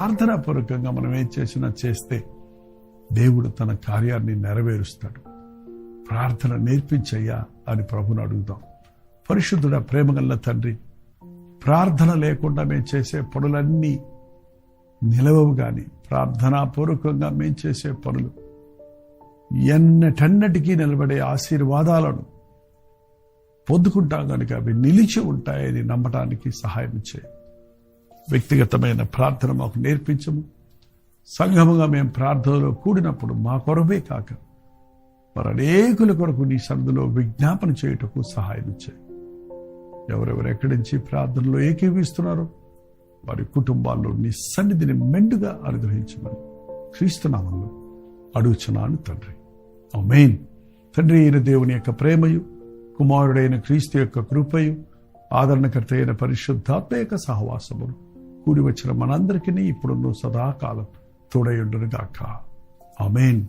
ప్రార్థనాపూర్వకంగా మనం ఏం చేసినా చేస్తే దేవుడు తన కార్యాన్ని నెరవేరుస్తాడు. ప్రార్థన నేర్పించయ్యా అని ప్రభుని అడుగుదాం. పరిశుద్ధుడ, ప్రేమగల్ల తండ్రి, ప్రార్థన లేకుండా మేము చేసే పనులన్నీ నిలవవు. కానీ ప్రార్థనాపూర్వకంగా మేము చేసే పనులు ఎన్నటన్నటికీ నిలబడే ఆశీర్వాదాలను పొందుకుంటాం కనుక అవి నిలిచి ఉంటాయని నమ్మటానికి సహాయం చేయి. వ్యక్తిగతమైన ప్రార్థన మాకు నేర్పించము. సంఘముగా మేము ప్రార్థనలో కూడినప్పుడు మా కొరవే కాక మరి అనేకుల కొరకు నీ సన్నిధిలో విజ్ఞాపన చేయుటకు సహాయం చేయి. ఎవరెవరు ఎక్కడి నుంచి ప్రార్థనలో ఏకీవిస్తున్నారో వారి కుటుంబాల్లో నీ సన్నిధిని మెండుగా అనుగ్రహించమని క్రీస్తు నామములో అడుగుచున్నాను తండ్రి. ఆమేన్. తండ్రి అయిన దేవుని యొక్క ప్రేమయు, కుమారుడైన క్రీస్తు యొక్క కృపయు, ఆదరణకర్త అయిన పరిశుద్ధాత్మ యొక్క సహవాసమును కూడి వచ్చిన మనందరికీ ఇప్పుడున్న సదాకాలం తోడయుండును గాక. ఆమేన్.